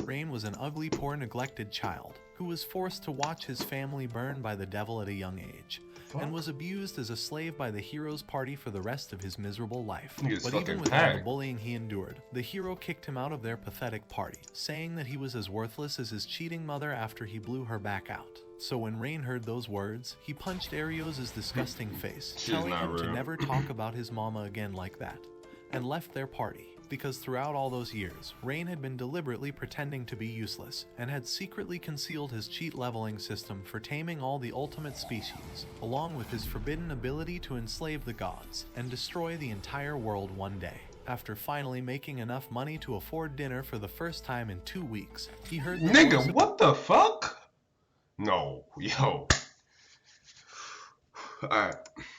Rain was an ugly, poor, neglected child who was forced to watch his family burn by the devil at a young age, and was abused as a slave by the hero's party for the rest of his miserable life. But even with all the bullying he endured, the hero kicked him out of their pathetic party, saying that he was as worthless as his cheating mother after he blew her back out. So when Rain heard those words, he punched Arios' disgusting face, telling him to never talk about his mama again like that, and left their party. Because throughout all those years, Rain had been deliberately pretending to be useless, and had secretly concealed his cheat leveling system for taming all the ultimate species, along with his forbidden ability to enslave the gods, and destroy the entire world one day. After finally making enough money to afford dinner for the first time in 2 weeks, he heard the Nigga, what the fuck? No, yo. Alright.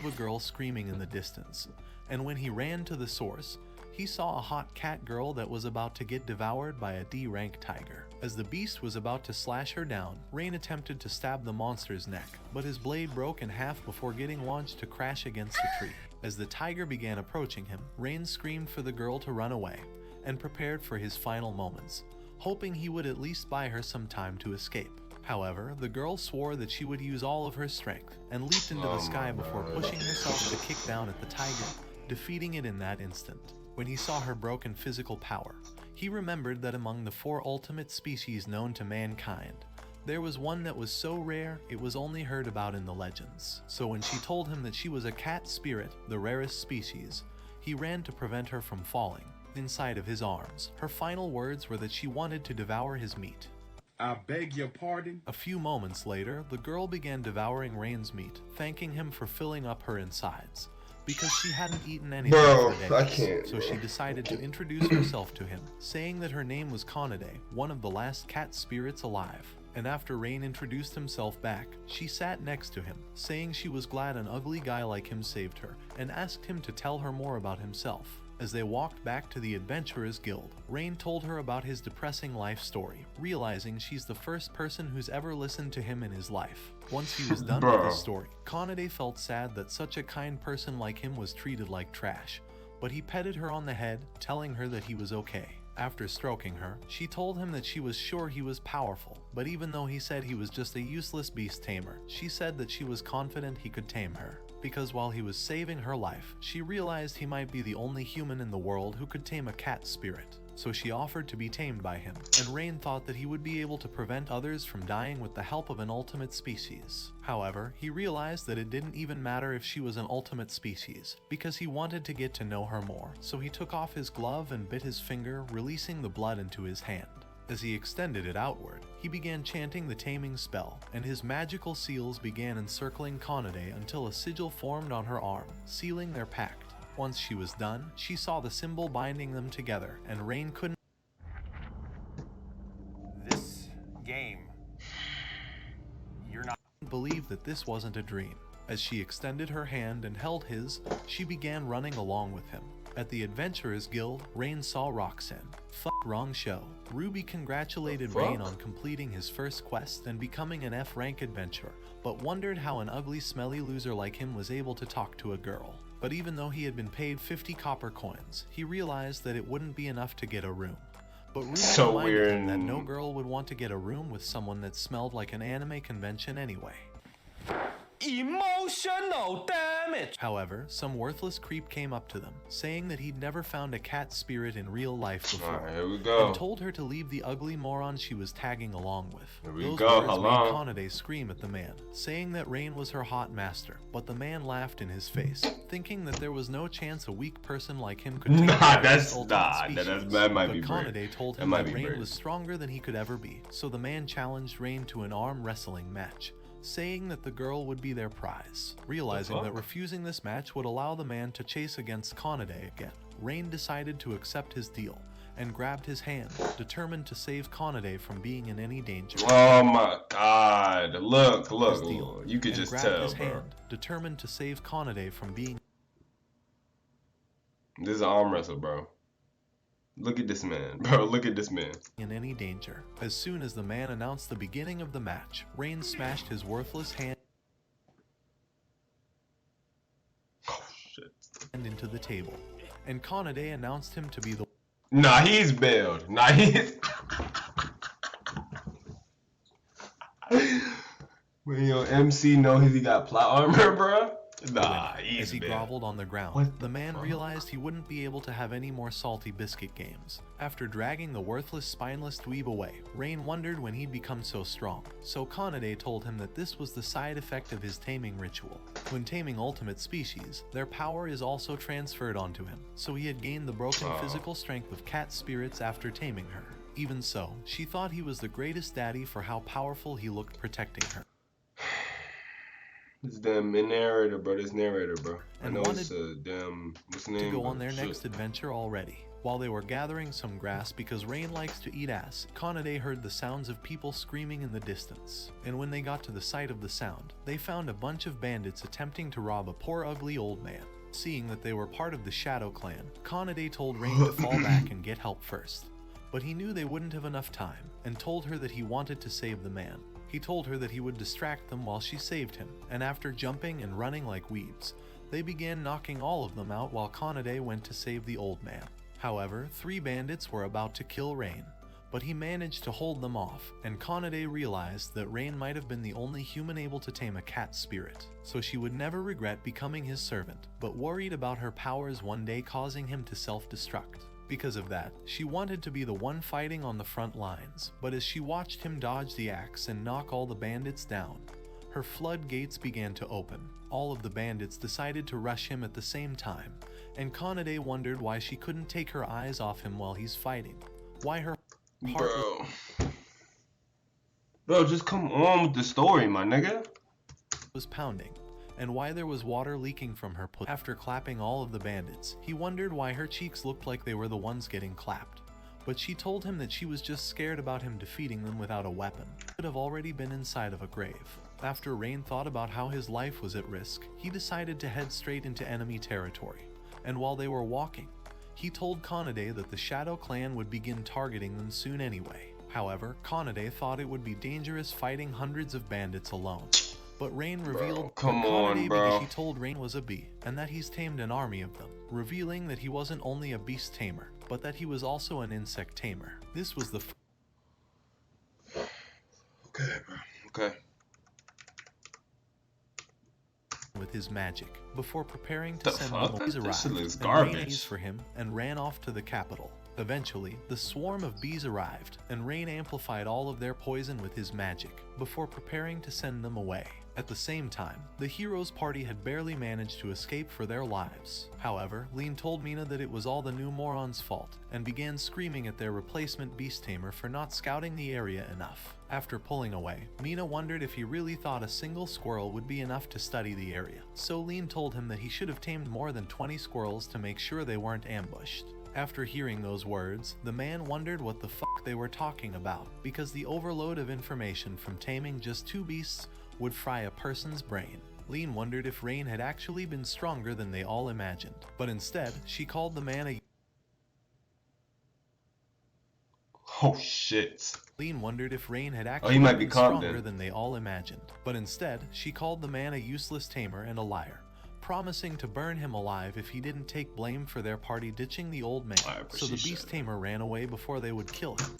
A girl screaming in the distance, and when he ran to the source, he saw a hot cat girl that was about to get devoured by a D-rank tiger. As the beast was about to slash her down, Rain attempted to stab the monster's neck, but his blade broke in half before getting launched to crash against a tree. As the tiger began approaching him, Rain screamed for the girl to run away, and prepared for his final moments, hoping he would at least buy her some time to escape. However, the girl swore that she would use all of her strength, and leaped into the sky before pushing herself to kick down at the tiger, defeating it in that instant. When he saw her broken physical power, he remembered that among the 4 ultimate species known to mankind, there was one that was so rare it was only heard about in the legends. So when she told him that she was a cat spirit, the rarest species, he ran to prevent her from falling inside of his arms. Her final words were that she wanted to devour his meat. I beg your pardon? A few moments later, the girl began devouring Rain's meat, thanking him for filling up her insides, because she hadn't eaten anything for days. So she decided to introduce herself to him, saying that her name was Conade, one of the last cat spirits alive. And after Rain introduced himself back, she sat next to him, saying she was glad an ugly guy like him saved her, and asked him to tell her more about himself. As they walked back to the Adventurers Guild, Rain told her about his depressing life story, realizing she's the first person who's ever listened to him in his life. Once he was done with his story, Conade felt sad that such a kind person like him was treated like trash, but he petted her on the head, telling her that he was okay. After stroking her, she told him that she was sure he was powerful, but even though he said he was just a useless beast tamer, she said that she was confident he could tame her. Because while he was saving her life, she realized he might be the only human in the world who could tame a cat spirit. So she offered to be tamed by him, and Rain thought that he would be able to prevent others from dying with the help of an ultimate species. However, he realized that it didn't even matter if she was an ultimate species, because he wanted to get to know her more, so he took off his glove and bit his finger, releasing the blood into his hand. As he extended it outward, he began chanting the taming spell, and his magical seals began encircling Conade until a sigil formed on her arm, sealing their pact. Once she was done, she saw the symbol binding them together, and Rain couldn't believe that this wasn't a dream. As she extended her hand and held his, she began running along with him. At the Adventurers Guild, Rain saw Roxanne. Wrong show. Ruby congratulated Rain on completing his first quest and becoming an F-rank adventurer, but wondered how an ugly, smelly loser like him was able to talk to a girl. But even though he had been paid 50 copper coins, he realized that it wouldn't be enough to get a room. But Ruby reminded him that no girl would want to get a room with someone that smelled like an anime convention anyway. Emotional damage! However, some worthless creep came up to them, saying that he'd never found a cat spirit in real life before, and told her to leave the ugly moron she was tagging along with. Those words made Conade scream at the man, saying that Rain was her hot master, but the man laughed in his face, thinking that there was no chance a weak person like him could take that might be But Conade told him that Rain was stronger than he could ever be, so the man challenged Rain to an arm wrestling match, saying that the girl would be their prize. Realizing that refusing this match would allow the man to chase against Conade again, Rain decided to accept his deal, and grabbed his hand, determined to save Conade from being in any danger. Oh my god, look, you could just tell, bro. Hand, determined to save Conade from being... This is an arm wrestle, bro. Look at this man, bro. Look at this man. In any danger. As soon as the man announced the beginning of the match, Rain smashed his worthless hand into the table, and Conade announced him to be the... Nah, he's bailed. Nah, he's... When your MC know he got plot armor, bro? Nah, As he man. groveled on the ground, What the man fuck? realized he wouldn't be able to have any more salty biscuit games. After dragging the worthless, spineless dweeb away, Rain wondered when he'd become so strong, so Kanade told him that this was the side effect of his taming ritual. When taming ultimate species, their power is also transferred onto him, so he had gained the broken physical strength of cat spirits after taming her. Even so, she thought he was the greatest daddy for how powerful he looked protecting her. This damn narrator, bro. This narrator, bro. I And know wanted it's a damn. What's the name? to go on their Shit. next adventure already. While they were gathering some grass because Rain likes to eat ass, Kanade heard the sounds of people screaming in the distance. And when they got to the site of the sound, they found a bunch of bandits attempting to rob a poor ugly old man. Seeing that they were part of the Shadow Clan, Kanade told Rain to fall back and get help first. But he knew they wouldn't have enough time, and told her that he wanted to save the man. He told her that he would distract them while she saved him, and after jumping and running like weebs, they began knocking all of them out while Kanade went to save the old man. However, 3 bandits were about to kill Rain, but he managed to hold them off, and Kanade realized that Rain might have been the only human able to tame a cat spirit, so she would never regret becoming his servant, but worried about her powers one day causing him to self-destruct. Because of that, she wanted to be the one fighting on the front lines, but as she watched him dodge the axe and knock all the bandits down, her floodgates began to open. All of the bandits decided to rush him at the same time, and Kanade wondered why she couldn't take her eyes off him while he's fighting. Why her heart Bro, just come on with the story, my nigga. was pounding, and why there was water leaking from her pussy. After clapping all of the bandits, he wondered why her cheeks looked like they were the ones getting clapped. But she told him that she was just scared about him defeating them without a weapon. He could have already been inside of a grave. After Rain thought about how his life was at risk, he decided to head straight into enemy territory. And while they were walking, he told Kanade that the Shadow Clan would begin targeting them soon anyway. However, Kanade thought it would be dangerous fighting hundreds of bandits alone. But Rain revealed because he told Rain was a bee, and that he's tamed an army of them, revealing that he wasn't only a beast tamer, but that he was also an insect tamer. This was the Okay, bro. Okay. with his magic, before preparing to send them This arrived, shit looks and garbage. Rain asked for him and ran off to the capital. Eventually, the swarm of bees arrived, and Rain amplified all of their poison with his magic, before preparing to send them away. At the same time, the heroes' party had barely managed to escape for their lives. However, Lean told Mina that it was all the new morons' fault, and began screaming at their replacement beast tamer for not scouting the area enough. After pulling away, Mina wondered if he really thought a single squirrel would be enough to study the area, so Lean told him that he should have tamed more than 20 squirrels to make sure they weren't ambushed. After hearing those words, the man wondered what the fuck they were talking about, because the overload of information from taming just 2 beasts would fry a person's brain. Lean wondered if Rain had actually been stronger than they all imagined, but instead, she called the man a Oh shit. Lean wondered if Rain had actually might be been calm stronger then. than they all imagined, but instead, she called the man a useless tamer and a liar, promising to burn him alive if he didn't take blame for their party ditching the old man, so the beast tamer ran away before they would kill him.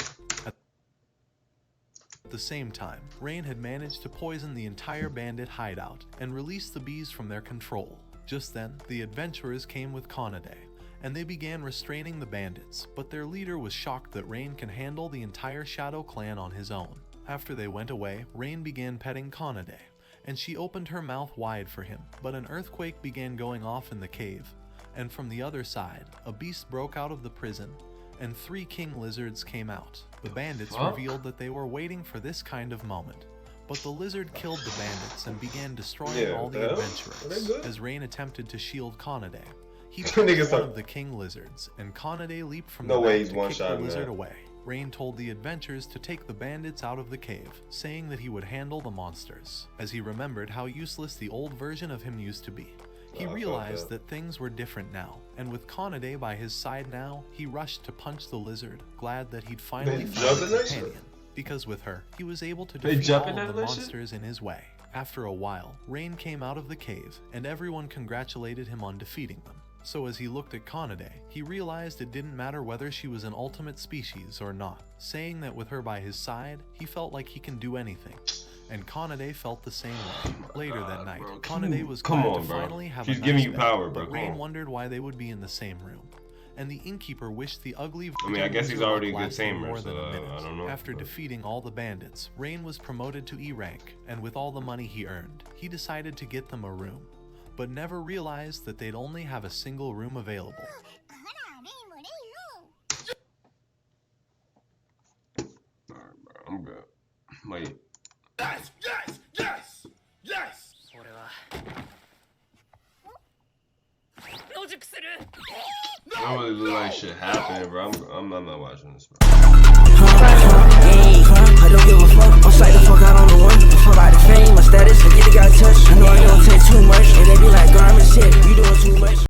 At the same time, Rain had managed to poison the entire bandit hideout and release the bees from their control. Just then, the adventurers came with Kanade, and they began restraining the bandits, but their leader was shocked that Rain can handle the entire Shadow Clan on his own. After they went away, Rain began petting Kanade, and she opened her mouth wide for him, but an earthquake began going off in the cave, and from the other side, a beast broke out of the prison, and 3 king lizards came out. The bandits revealed that they were waiting for this kind of moment, but the lizard killed the bandits and began destroying all the adventurers. As Rain attempted to shield Kanade, he punched one of the king lizards, and Kanade leaped from the back to kick the lizard away. Rain told the adventurers to take the bandits out of the cave, saying that he would handle the monsters, as he remembered how useless the old version of him used to be. He realized that things were different now, and with Kanade by his side now, he rushed to punch the lizard, glad that he'd finally found a companion. Because with her, he was able to defeat all of the monsters in his way. After a while, Rain came out of the cave, and everyone congratulated him on defeating them. So as he looked at Kanade, he realized it didn't matter whether she was an ultimate species or not, saying that with her by his side, he felt like he can do anything. And Kanade felt the same way. Later that night, Kanade was glad to finally have a nice giving you bed, power, bro. but Rain wondered why they would be in the same room. And the innkeeper wished the ugly I guess he's already a good lasted tamer, more than so a minute. I don't know. After defeating all the bandits, Rain was promoted to E rank, and with all the money he earned, he decided to get them a room, but never realized that they'd only have a single room available. Alright, bro, I'm good. Wait. Yes, yes, yes, yes. I don't really look like shit happening, bro. I'm not watching this, bro. I don't give a fuck. I'm psyched the fuck out on the one. I fuck out the fame, my status, I get it, got touched. I know